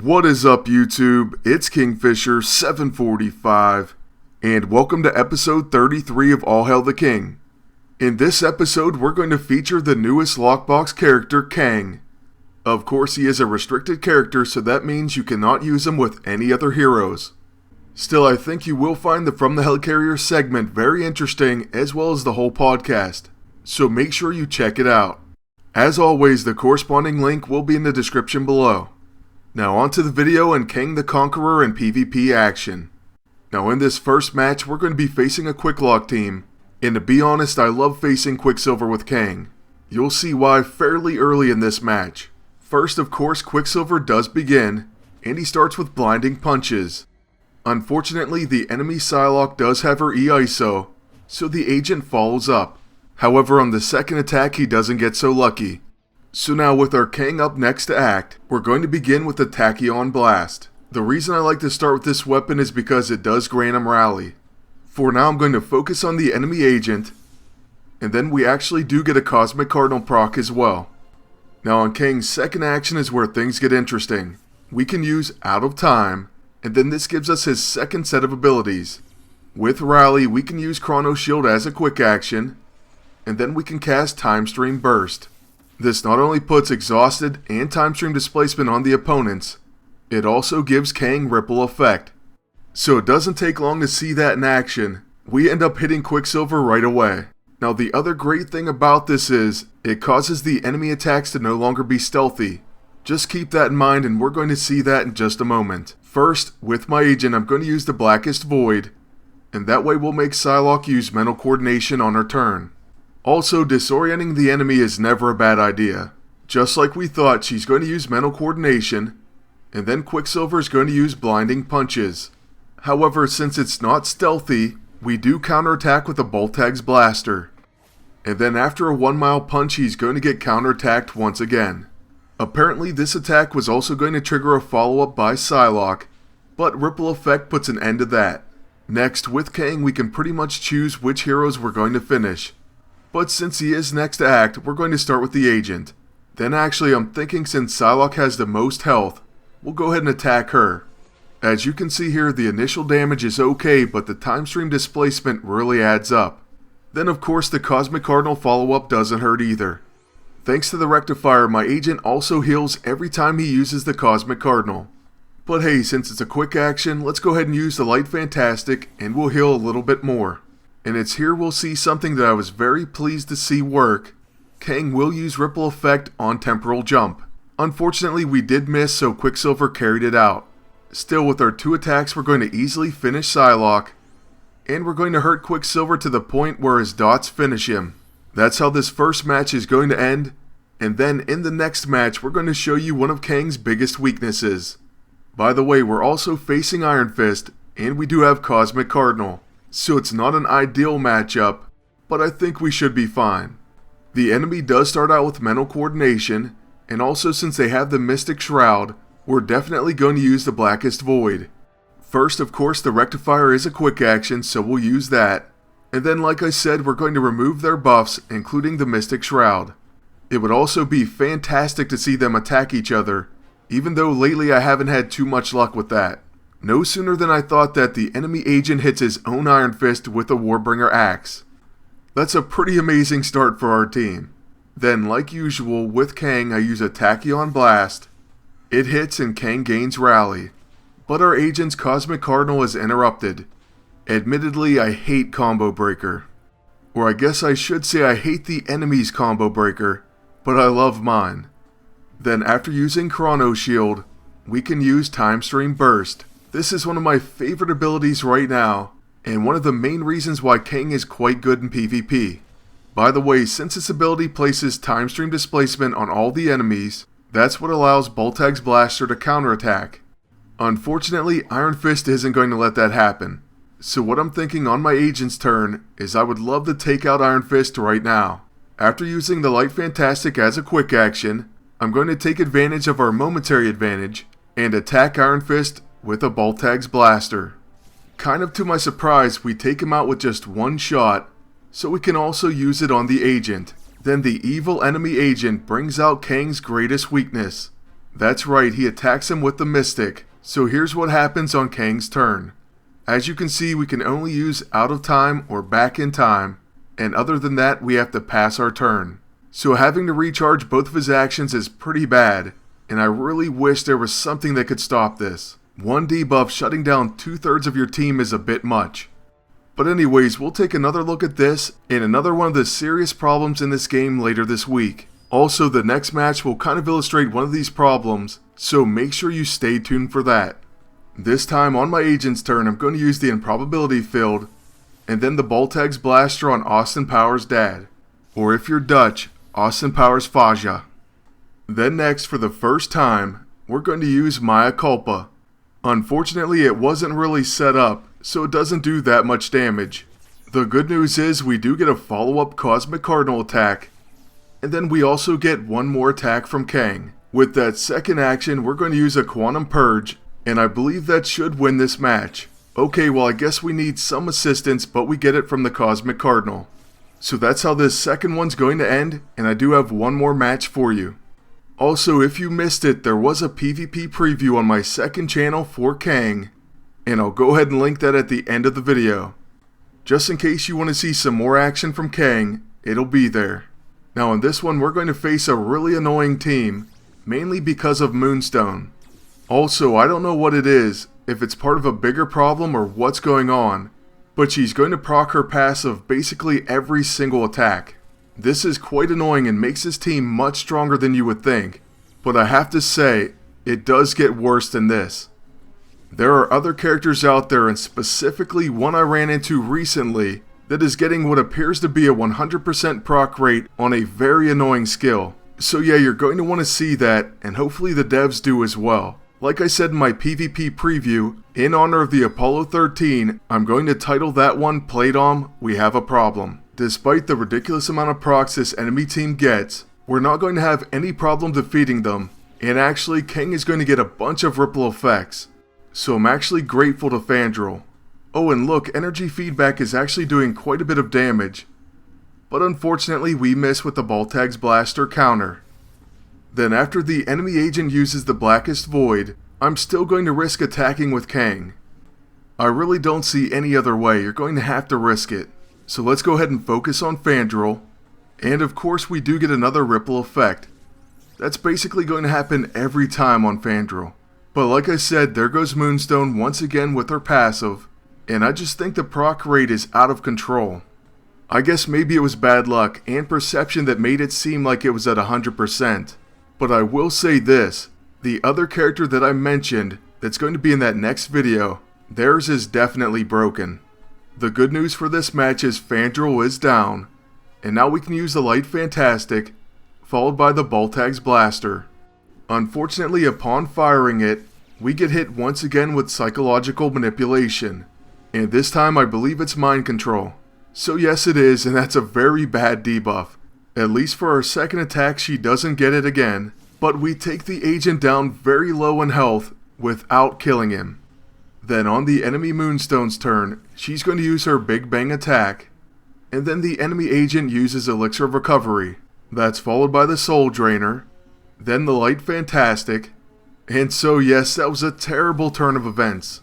What is up, YouTube? It's Kingfisher745, and welcome to episode 33 of All Hail the King. In this episode, we're going to feature the newest lockbox character, Kang. Of course, he is a restricted character, so that means you cannot use him with any other heroes. Still, I think you will find the From the Helicarrier segment very interesting, as well as the whole podcast, so make sure you check it out. As always, the corresponding link will be in the description below. Now onto the video and Kang the Conqueror and PvP action. Now in this first match, we're going to be facing a Quick Lock team, and to be honest, I love facing Quicksilver with Kang. You'll see why fairly early in this match. First, of course, Quicksilver does begin, and he starts with blinding punches. Unfortunately, the enemy Psylocke does have her E-ISO, so the agent follows up. However, on the second attack, he doesn't get so lucky. So now with our Kang up next to act, we're going to begin with the Tachyon Blast. The reason I like to start with this weapon is because it does grant him rally. For now I'm going to focus on the enemy agent, and then we actually do get a Cosmic Cardinal proc as well. Now on Kang's second action is where things get interesting. We can use Out of Time, and then this gives us his second set of abilities. With rally we can use Chrono Shield as a quick action, and then we can cast Time Stream Burst. This not only puts Exhausted and Time Stream Displacement on the opponents, it also gives Kang Ripple Effect. So it doesn't take long to see that in action. We end up hitting Quicksilver right away. Now the other great thing about this is, it causes the enemy attacks to no longer be stealthy. Just keep that in mind and we're going to see that in just a moment. First, with my agent I'm going to use the Blackest Void, and that way we'll make Psylocke use Mental Coordination on her turn. Also, disorienting the enemy is never a bad idea. Just like we thought, she's going to use Mental Coordination, and then Quicksilver is going to use Blinding Punches. However, since it's not stealthy, we do counterattack with a Baltag's Blaster. And then after a 1 mile punch, he's going to get counterattacked once again. Apparently, this attack was also going to trigger a follow-up by Psylocke, but Ripple Effect puts an end to that. Next, with Kang, we can pretty much choose which heroes we're going to finish. But since he is next to act, we're going to start with the agent. Then actually I'm thinking since Psylocke has the most health, we'll go ahead and attack her. As you can see here, the initial damage is okay, but the time stream displacement really adds up. Then of course the Cosmic Cardinal follow-up doesn't hurt either. Thanks to the Rectifier, my agent also heals every time he uses the Cosmic Cardinal. But hey, since it's a quick action, let's go ahead and use the Light Fantastic and we'll heal a little bit more. And it's here we'll see something that I was very pleased to see work. Kang will use Ripple Effect on Temporal Jump. Unfortunately we did miss, so Quicksilver carried it out. Still, with our 2 attacks we're going to easily finish Psylocke, and we're going to hurt Quicksilver to the point where his dots finish him. That's how this first match is going to end, and then in the next match we're going to show you one of Kang's biggest weaknesses. By the way, we're also facing Iron Fist, and we do have Cosmic Cardinal. So it's not an ideal matchup, but I think we should be fine. The enemy does start out with Mental Coordination, and also since they have the Mystic Shroud, we're definitely going to use the Blackest Void. First, of course, the Rectifier is a quick action, so we'll use that. And then like I said, we're going to remove their buffs, including the Mystic Shroud. It would also be fantastic to see them attack each other, even though lately I haven't had too much luck with that. No sooner than I thought that the enemy agent hits his own Iron Fist with a Warbringer Axe. That's a pretty amazing start for our team. Then, like usual, with Kang I use a Tachyon Blast. It hits and Kang gains rally. But our agent's Cosmic Cardinal is interrupted. Admittedly, I hate Combo Breaker. Or I guess I should say I hate the enemy's Combo Breaker, but I love mine. Then after using Chrono Shield, we can use Time Stream Burst. This is one of my favorite abilities right now, and one of the main reasons why Kang is quite good in PvP. By the way, since this ability places Time Stream Displacement on all the enemies, that's what allows Baltag's Blaster to counterattack. Unfortunately, Iron Fist isn't going to let that happen. So what I'm thinking on my agent's turn is I would love to take out Iron Fist right now. After using the Light Fantastic as a quick action, I'm going to take advantage of our momentary advantage and attack Iron Fist with a Baltag's Blaster. Kind of to my surprise, we take him out with just 1 shot, so we can also use it on the agent. Then the evil enemy agent brings out Kang's greatest weakness. That's right, he attacks him with the Mystic. So here's what happens on Kang's turn. As you can see, we can only use out of time or back in time, and other than that, we have to pass our turn. So having to recharge both of his actions is pretty bad, and I really wish there was something that could stop this. One debuff shutting down 2/3 of your team is a bit much. But anyways, we'll take another look at this and another one of the serious problems in this game later this week. Also, the next match will kind of illustrate one of these problems, so make sure you stay tuned for that. This time on my agent's turn, I'm going to use the Improbability Field, and then the Baltag's Blaster on Austin Powers' dad. Or if you're Dutch, Austin Powers' Faja. Then next, for the first time, we're going to use Mea Culpa. Unfortunately, it wasn't really set up, so it doesn't do that much damage. The good news is we do get a follow-up Cosmic Cardinal attack, and then we also get one more attack from Kang. With that second action, we're going to use a Quantum Purge, and I believe that should win this match. Okay, well I guess we need some assistance, but we get it from the Cosmic Cardinal. So that's how this second one's going to end, and I do have one more match for you. Also, if you missed it, there was a PvP preview on my second channel for Kang, and I'll go ahead and link that at the end of the video. Just in case you want to see some more action from Kang, it'll be there. Now in this one, we're going to face a really annoying team, mainly because of Moonstone. Also, I don't know what it is, if it's part of a bigger problem or what's going on, but she's going to proc her passive basically every single attack. This is quite annoying and makes this team much stronger than you would think, but I have to say, it does get worse than this. There are other characters out there, and specifically one I ran into recently, that is getting what appears to be a 100% proc rate on a very annoying skill. So yeah, you're going to want to see that, and hopefully the devs do as well. Like I said in my PvP preview, in honor of the Apollo 13, I'm going to title that one Playdom, We Have a Problem. Despite the ridiculous amount of procs this enemy team gets, we're not going to have any problem defeating them, and actually Kang is going to get a bunch of ripple effects. So I'm actually grateful to Fandral. Oh, and look, energy feedback is actually doing quite a bit of damage. But unfortunately we miss with the Baltag's Blaster counter. Then after the enemy agent uses the Blackest Void, I'm still going to risk attacking with Kang. I really don't see any other way, you're going to have to risk it. So let's go ahead and focus on Fandral. And of course we do get another ripple effect. That's basically going to happen every time on Fandral. But like I said, there goes Moonstone once again with her passive, and I just think the proc rate is out of control. I guess maybe it was bad luck and perception that made it seem like it was at 100%. But I will say this, the other character that I mentioned that's going to be in that next video, theirs is definitely broken. The good news for this match is Fandral is down, and now we can use the Light Fantastic, followed by the Baltag's Blaster. Unfortunately, upon firing it, we get hit once again with psychological manipulation, and this time I believe it's mind control. So yes it is, and that's a very bad debuff. At least for our second attack she doesn't get it again, but we take the agent down very low in health without killing him. Then on the enemy Moonstone's turn, she's going to use her Big Bang attack, and then the enemy agent uses Elixir of Recovery. That's followed by the Soul Drainer, then the Light Fantastic, and so yes, that was a terrible turn of events.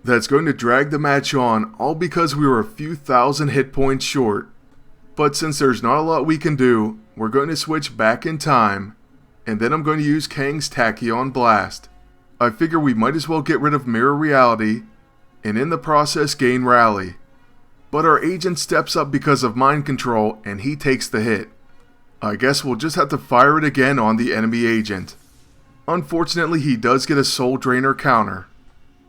That's going to drag the match on, all because we were a few thousand hit points short. But since there's not a lot we can do, we're going to switch back in time, and then I'm going to use Kang's Tachyon Blast. I figure we might as well get rid of Mirror Reality, and in the process gain Rally. But our agent steps up because of mind control, and he takes the hit. I guess we'll just have to fire it again on the enemy agent. Unfortunately, he does get a Soul Drainer counter.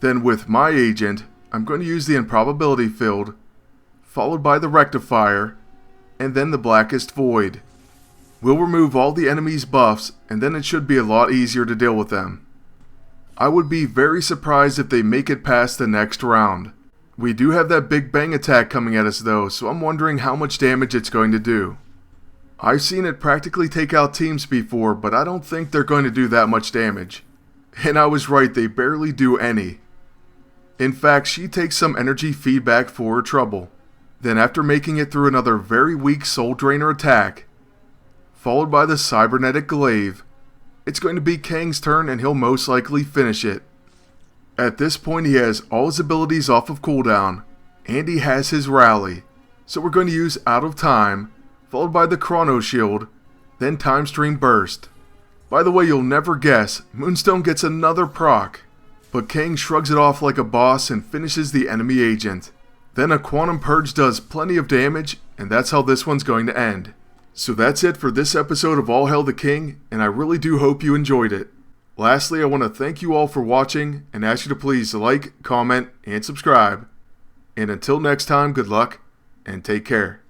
Then with my agent, I'm going to use the Improbability Field, followed by the Rectifier, and then the Blackest Void. We'll remove all the enemy's buffs, and then it should be a lot easier to deal with them. I would be very surprised if they make it past the next round. We do have that Big Bang attack coming at us though, so I'm wondering how much damage it's going to do. I've seen it practically take out teams before, but I don't think they're going to do that much damage. And I was right, they barely do any. In fact, she takes some energy feedback for her trouble. Then after making it through another very weak Soul Drainer attack, followed by the Cybernetic Glaive, it's going to be Kang's turn and he'll most likely finish it. At this point he has all his abilities off of cooldown, and he has his rally. So we're going to use Out of Time, followed by the Chrono Shield, then Time Stream Burst. By the way, you'll never guess, Moonstone gets another proc, but Kang shrugs it off like a boss and finishes the enemy agent. Then a Quantum Purge does plenty of damage, and that's how this one's going to end. So that's it for this episode of All Hail the King, and I really do hope you enjoyed it. Lastly, I want to thank you all for watching, and ask you to please like, comment, and subscribe. And until next time, good luck, and take care.